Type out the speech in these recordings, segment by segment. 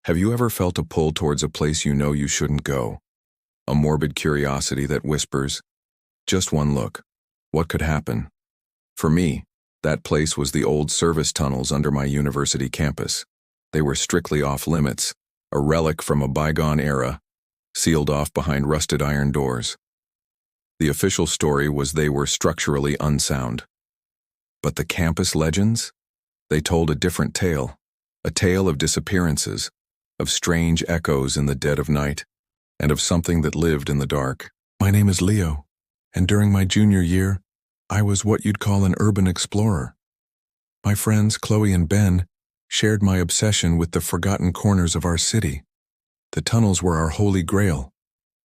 Have you ever felt a pull towards a place you know you shouldn't go? A morbid curiosity that whispers, just one look, what could happen? For me, that place was the old service tunnels under my university campus. They were strictly off limits, a relic from a bygone era, sealed off behind rusted iron doors. The official story was they were structurally unsound. But the campus legends? They told a different tale, a tale of disappearances, of strange echoes in the dead of night, and of something that lived in the dark. My name is Leo, and during my junior year, I was what you'd call an urban explorer. My friends Chloe and Ben shared my obsession with the forgotten corners of our city. The tunnels were our holy grail.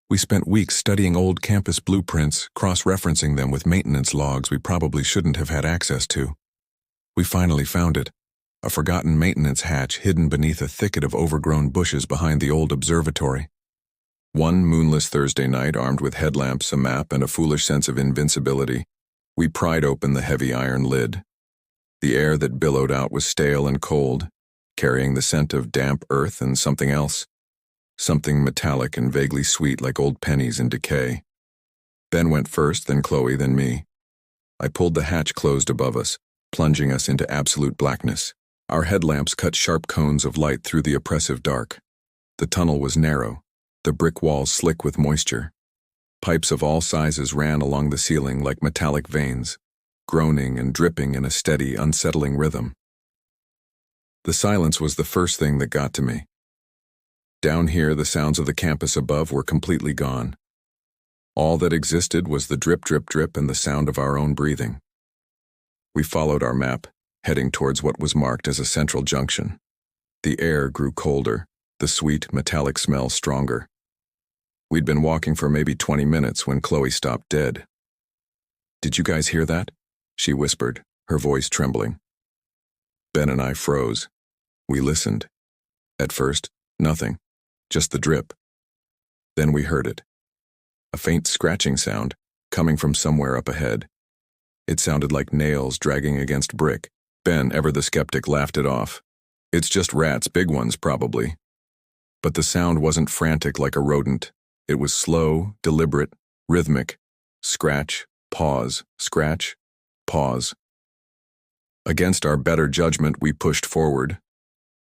We spent weeks studying old campus blueprints, cross-referencing them with maintenance logs we probably shouldn't have had access to. We finally found it, a forgotten maintenance hatch hidden beneath a thicket of overgrown bushes behind the old observatory. One moonless Thursday night, armed with headlamps, a map, and a foolish sense of invincibility, we pried open the heavy iron lid. The air that billowed out was stale and cold, carrying the scent of damp earth and something else. Something metallic and vaguely sweet like old pennies in decay. Ben went first, then Chloe, then me. I pulled the hatch closed above us, plunging us into absolute blackness. Our headlamps cut sharp cones of light through the oppressive dark. The tunnel was narrow, the brick walls slick with moisture. Pipes of all sizes ran along the ceiling like metallic veins, groaning and dripping in a steady, unsettling rhythm. The silence was the first thing that got to me. Down here, the sounds of the campus above were completely gone. All that existed was the drip, drip, drip and the sound of our own breathing. We followed our map, heading towards what was marked as a central junction. The air grew colder, the sweet, metallic smell stronger. We'd been walking for maybe 20 minutes when Chloe stopped dead. "Did you guys hear that?" she whispered, her voice trembling. Ben and I froze. We listened. At first, nothing, just the drip. Then we heard it. A faint scratching sound, coming from somewhere up ahead. It sounded like nails dragging against brick. Ben, ever the skeptic, laughed it off. "It's just rats, big ones probably." But the sound wasn't frantic like a rodent. It was slow, deliberate, rhythmic. Scratch, pause, scratch, pause. Against our better judgment, we pushed forward.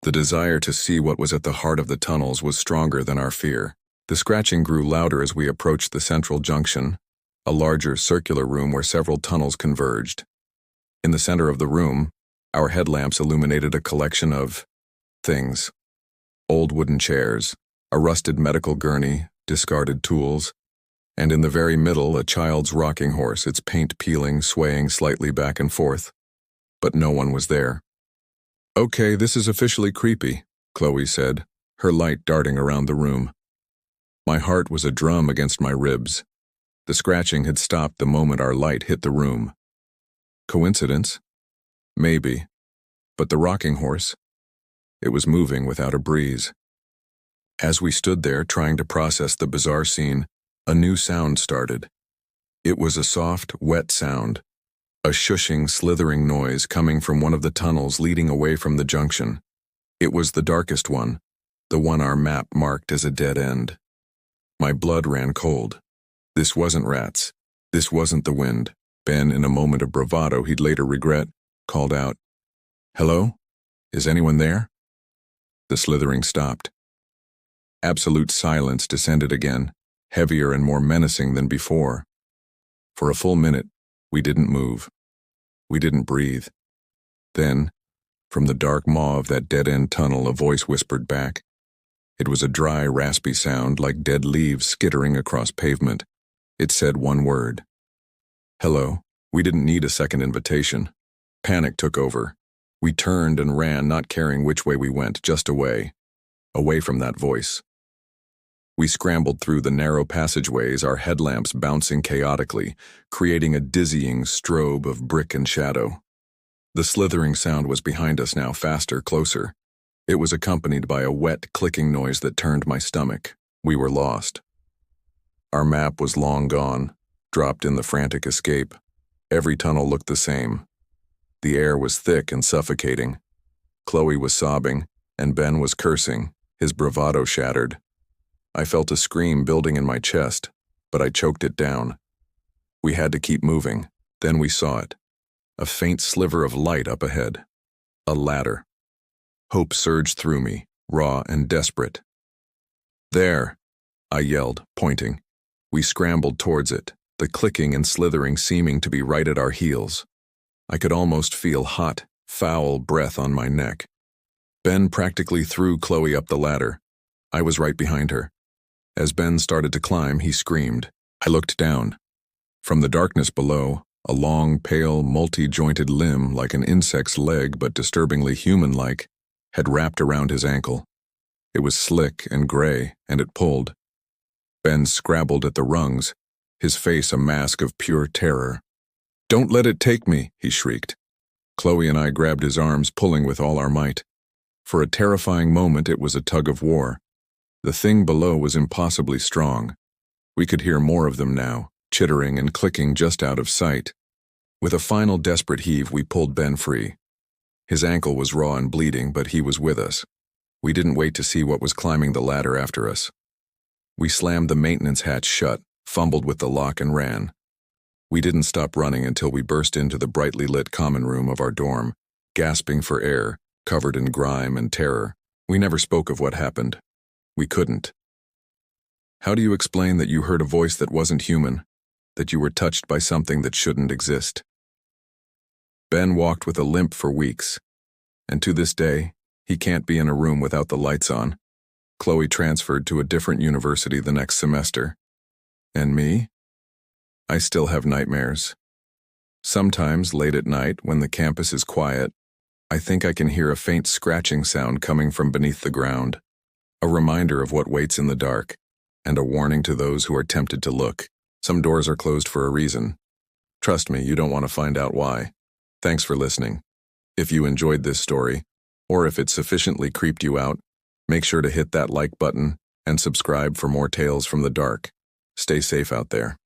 The desire to see what was at the heart of the tunnels was stronger than our fear. The scratching grew louder as we approached the central junction, a larger circular room where several tunnels converged. In the center of the room, our headlamps illuminated a collection of things. Old wooden chairs, a rusted medical gurney, discarded tools, and in the very middle a child's rocking horse, its paint peeling, swaying slightly back and forth. But no one was there. "Okay, this is officially creepy," Chloe said, her light darting around the room. My heart was a drum against my ribs. The scratching had stopped the moment our light hit the room. Coincidence? Maybe. But the rocking horse? It was moving without a breeze. As we stood there trying to process the bizarre scene, a new sound started. It was a soft, wet sound, a shushing, slithering noise coming from one of the tunnels leading away from the junction. It was the darkest one, the one our map marked as a dead end. My blood ran cold. This wasn't rats. This wasn't the wind. Ben, in a moment of bravado he'd later regret, called out, "Hello? Is anyone there?" The slithering stopped. Absolute silence descended again, heavier and more menacing than before. For a full minute, we didn't move. We didn't breathe. Then, from the dark maw of that dead-end tunnel, a voice whispered back. It was a dry, raspy sound like dead leaves skittering across pavement. It said one word. "Hello." We didn't need a second invitation. Panic took over. We turned and ran, not caring which way we went, just away. Away from that voice. We scrambled through the narrow passageways, our headlamps bouncing chaotically, creating a dizzying strobe of brick and shadow. The slithering sound was behind us now, faster, closer. It was accompanied by a wet, clicking noise that turned my stomach. We were lost. Our map was long gone, dropped in the frantic escape. Every tunnel looked the same. The air was thick and suffocating. Chloe was sobbing, and Ben was cursing, his bravado shattered. I felt a scream building in my chest, but I choked it down. We had to keep moving. Then we saw it. A faint sliver of light up ahead. A ladder. Hope surged through me, raw and desperate. "There!" I yelled, pointing. We scrambled towards it, the clicking and slithering seeming to be right at our heels. I could almost feel hot, foul breath on my neck. Ben practically threw Chloe up the ladder. I was right behind her. As Ben started to climb, he screamed. I looked down. From the darkness below, a long, pale, multi-jointed limb, like an insect's leg but disturbingly human-like, had wrapped around his ankle. It was slick and gray, and it pulled. Ben scrabbled at the rungs, his face a mask of pure terror. "Don't let it take me," he shrieked. Chloe and I grabbed his arms, pulling with all our might. For a terrifying moment, it was a tug of war. The thing below was impossibly strong. We could hear more of them now, chittering and clicking just out of sight. With a final desperate heave, we pulled Ben free. His ankle was raw and bleeding, but he was with us. We didn't wait to see what was climbing the ladder after us. We slammed the maintenance hatch shut, fumbled with the lock, and ran. We didn't stop running until we burst into the brightly lit common room of our dorm, gasping for air, covered in grime and terror. We never spoke of what happened. We couldn't. How do you explain that you heard a voice that wasn't human, that you were touched by something that shouldn't exist? Ben walked with a limp for weeks, and to this day, he can't be in a room without the lights on. Chloe transferred to a different university the next semester. And me? I still have nightmares. Sometimes, late at night, when the campus is quiet, I think I can hear a faint scratching sound coming from beneath the ground, a reminder of what waits in the dark, and a warning to those who are tempted to look. Some doors are closed for a reason. Trust me, you don't want to find out why. Thanks for listening. If you enjoyed this story, or if it sufficiently creeped you out, make sure to hit that like button and subscribe for more tales from the dark. Stay safe out there.